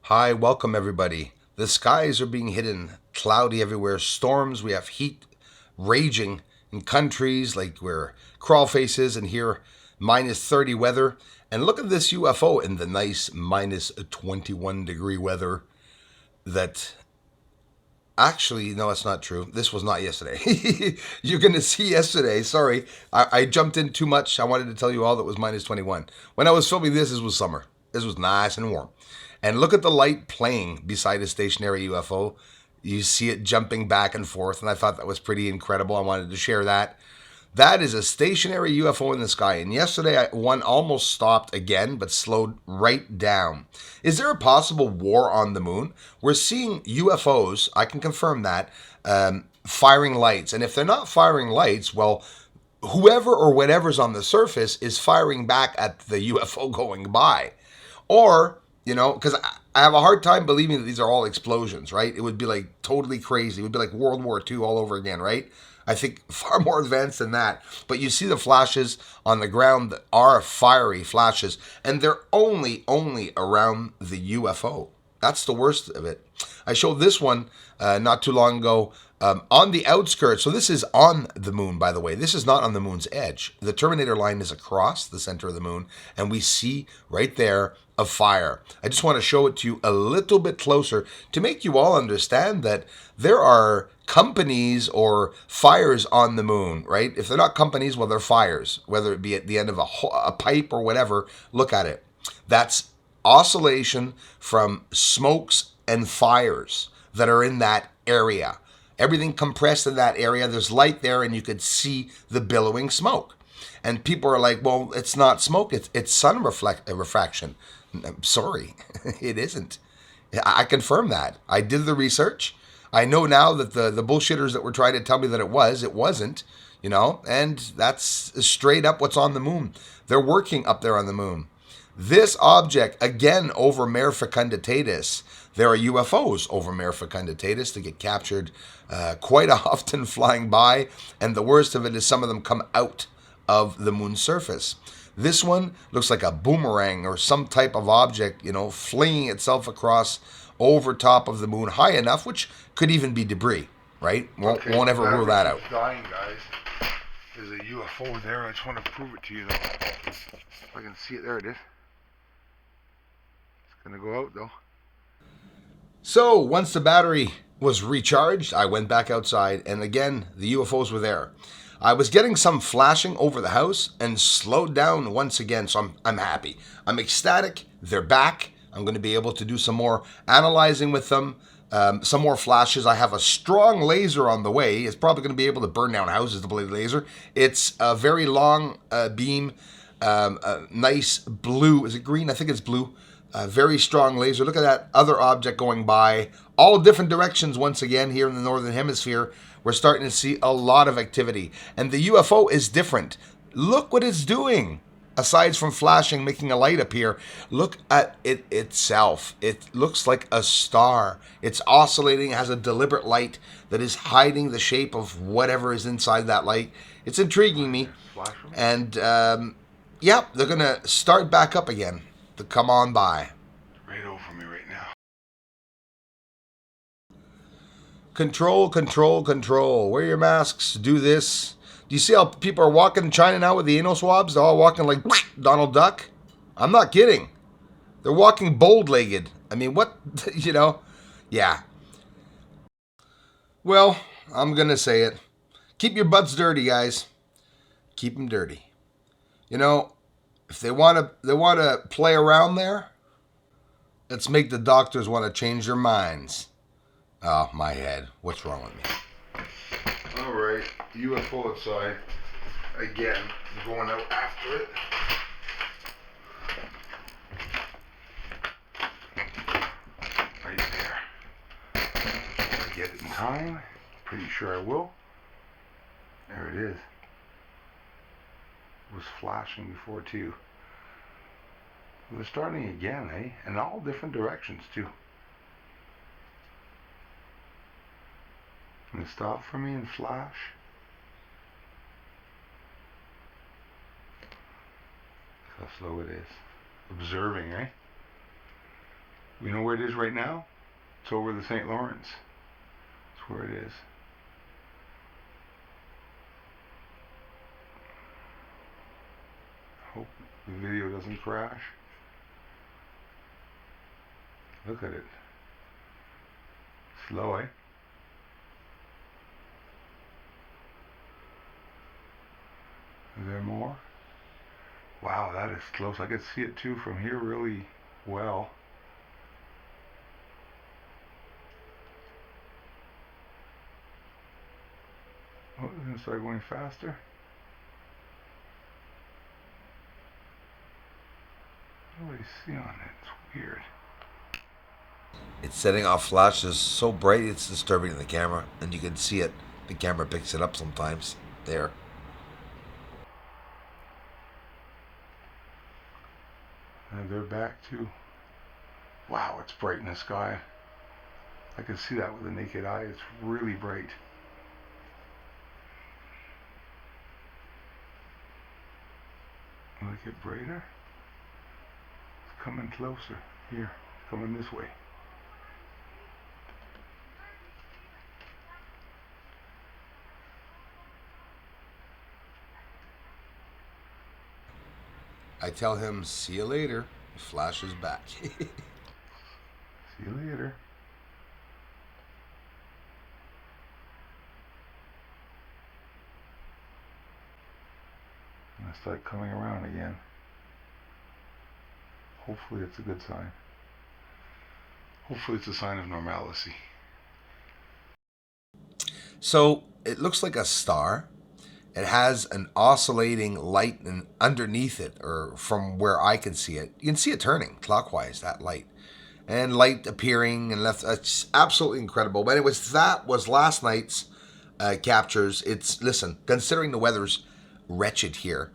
Hi, welcome everybody. The skies are being hidden, cloudy everywhere, storms. We have heat raging in countries like where crawl faces and here -30 weather. And look at this UFO in the nice -21 degree weather that actually, no, it's not true. This was not yesterday. You're going to see yesterday. Sorry, I jumped in too much. I wanted to tell you all that was -21. When I was filming this, this was summer. This was nice and warm. And look at the light playing beside a stationary UFO. You see it jumping back and forth, and I thought that was pretty incredible. I wanted to share that. That is a stationary UFO in the sky. And yesterday, one almost stopped again, but slowed right down. Is there a possible war on the moon? We're seeing UFOs, I can confirm that, firing lights. And if they're not firing lights, well, whoever or whatever's on the surface is firing back at the UFO going by. Or, because I have a hard time believing that these are all explosions, right? It would be like totally crazy. It would be like World War II all over again, right? I think far more advanced than that. But you see the flashes on the ground that are fiery flashes, and they're only around the UFO. That's the worst of it. I showed this one not too long ago on the outskirts. So this is on the moon, by the way. This is not on the moon's edge. The Terminator line is across the center of the moon, and we see right there a fire. I just want to show it to you a little bit closer to make you all understand that there are companies or fires on the moon, right? If they're not companies, well, they're fires, whether it be at the end of a pipe or whatever. Look at it. That's oscillation from smokes and fires that are in that area. Everything compressed in that area. There's light there, and you could see the billowing smoke. And people are like, well, it's not smoke, it's sun refraction. I'm sorry, it isn't. I confirm that. I did the research. I know now that the bullshitters that were trying to tell me that it wasn't, and that's straight up what's on the moon. They're working up there on the moon. This object, again, over Mare Fecunditatis. There are UFOs over Mare Fecunditatis that get captured quite often flying by, and the worst of it is some of them come out of the moon's surface. This one looks like a boomerang or some type of object, flinging itself across over top of the moon high enough, which could even be debris, right? Won't ever rule that out. Dying, guys. There's a UFO there. I just want to prove it to you, though. If I can see it, there it is. It's gonna go out, though. So once the battery was recharged, I went back outside, and again, the UFOs were there. I was getting some flashing over the house and slowed down once again, so I'm happy. I'm ecstatic. They're back. I'm going to be able to do some more analyzing with them, some more flashes. I have a strong laser on the way. It's probably going to be able to burn down houses, the blade laser. It's a very long beam, a nice blue. Is it green? I think it's blue. A very strong laser. Look at that other object going by. All different directions once again here in the Northern Hemisphere. We're starting to see a lot of activity. And the UFO is different. Look what it's doing. Aside from flashing, making a light appear, look at it itself. It looks like a star. It's oscillating, has a deliberate light that is hiding the shape of whatever is inside that light. It's intriguing me. And, yeah, they're going to start back up again to come on by. Right over me right now. Control, control, control. Wear your masks. Do this. Do you see how people are walking in China now with the anal swabs? They're all walking like Donald Duck. I'm not kidding. They're walking bold-legged. I mean, what, Yeah. Well, I'm going to say it. Keep your butts dirty, guys. Keep them dirty. If they want to play around there, let's make the doctors want to change their minds. Oh, my head. What's wrong with me? Alright, UFO outside. Again, I'm going out after it. Right there. If I get it in time, pretty sure I will. There it is. It was flashing before too. It was starting again, eh? In all different directions too. Can it stop for me and flash? Look how slow it is. Observing, eh? You know where it is right now? It's over the St. Lawrence. That's where it is. Hope the video doesn't crash. Look at it. Slow, eh? Is there more? Wow, that is close. I could see it too from here really well. Oh, it's gonna start going faster. What do I see on it? It's weird. It's setting off flashes so bright it's disturbing the camera, and you can see it. The camera picks it up sometimes. There. And they're back too. Wow, it's bright in the sky. I can see that with the naked eye. It's really bright. Will it get brighter? It's coming closer. Here, coming this way. I tell him, see you later. He flashes back. See you later. And I start coming around again. Hopefully it's a good sign. Hopefully it's a sign of normalcy. So it looks like a star. It has an oscillating light and underneath it, or from where I can see it, you can see it turning clockwise, that light. And light appearing and left. It's absolutely incredible. But anyways, that was last night's captures. Listen, considering the weather's wretched here,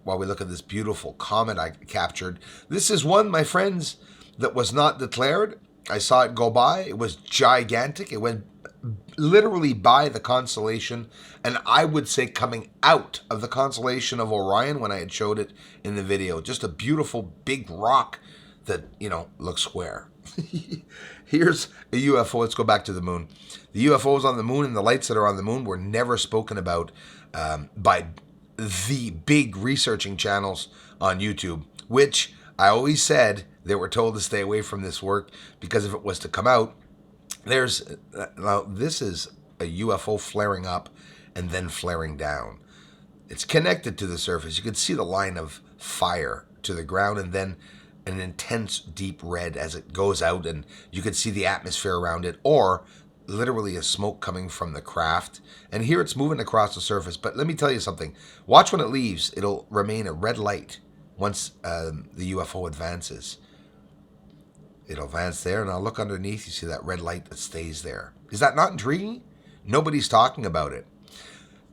while we look at this beautiful comet I captured, this is one, my friends, that was not declared. I saw it go by. It was gigantic. It went literally by the constellation, and I would say coming out of the constellation of Orion when I had showed it in the video. Just a beautiful big rock that, looks square. Here's a UFO. Let's go back to the moon. The UFOs on the moon and the lights that are on the moon were never spoken about by the big researching channels on YouTube, which I always said they were told to stay away from this work, because if it was to come out, now this is a UFO flaring up and then flaring down. It's connected to the surface. You can see the line of fire to the ground, and then an intense deep red as it goes out, and you can see the atmosphere around it, or literally a smoke coming from the craft. And here it's moving across the surface. But let me tell you something. Watch when it leaves. It'll remain a red light once the UFO advances. It'll advance there, and I'll look underneath. You see that red light that stays there. Is that not intriguing? Nobody's talking about it.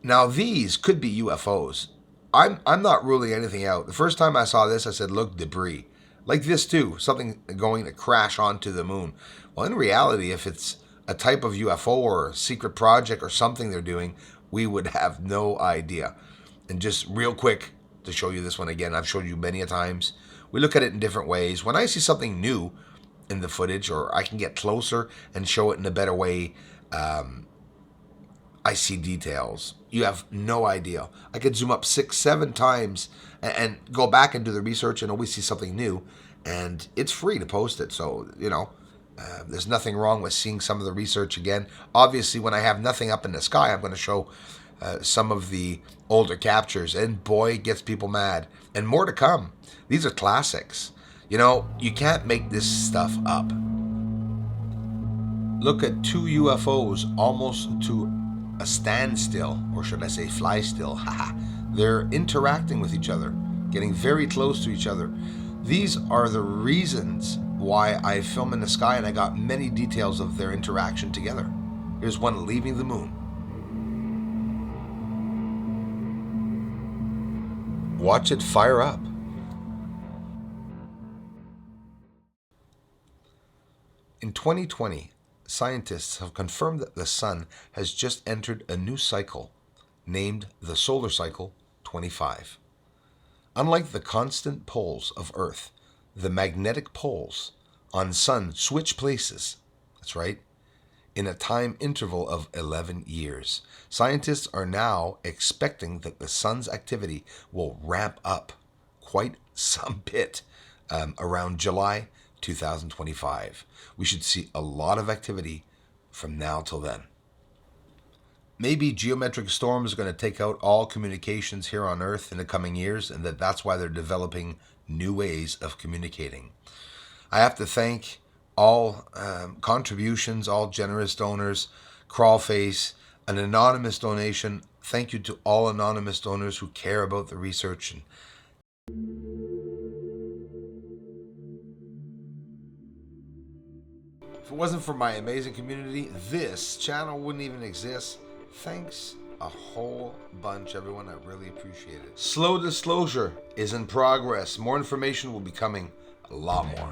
Now, these could be UFOs. I'm not ruling anything out. The first time I saw this, I said, look, debris. Like this, too. Something going to crash onto the moon. Well, in reality, if it's a type of UFO or a secret project or something they're doing, we would have no idea. And just real quick, to show you this one again, I've showed you many a times. We look at it in different ways. When I see something new in the footage, or I can get closer and show it in a better way, I see details. You have no idea. I could zoom up 6, 7 times and go back and do the research and always see something new. And it's free to post it. So, there's nothing wrong with seeing some of the research again. Obviously, when I have nothing up in the sky, I'm going to show some of the older captures. And boy, it gets people mad. And more to come. These are classics. You can't make this stuff up. Look at 2 UFOs almost to a standstill, or should I say fly still. They're interacting with each other, getting very close to each other. These are the reasons why I film in the sky, and I got many details of their interaction together. Here's one leaving the moon. Watch it fire up. In 2020, scientists have confirmed that the sun has just entered a new cycle, named the solar cycle 25. Unlike the constant poles of Earth, the magnetic poles on sun switch places. That's right. In a time interval of 11 years. Scientists are now expecting that the sun's activity will ramp up quite some bit around July 2025. We should see a lot of activity from now till then. Maybe geometric storms are going to take out all communications here on Earth in the coming years, and that's why they're developing new ways of communicating. I have to thank all contributions, all generous donors, Crawlface, an anonymous donation. Thank you to all anonymous donors who care about the research. And if it wasn't for my amazing community, this channel wouldn't even exist. Thanks a whole bunch, everyone. I really appreciate it. Slow disclosure is in progress. More information will be coming. A lot more.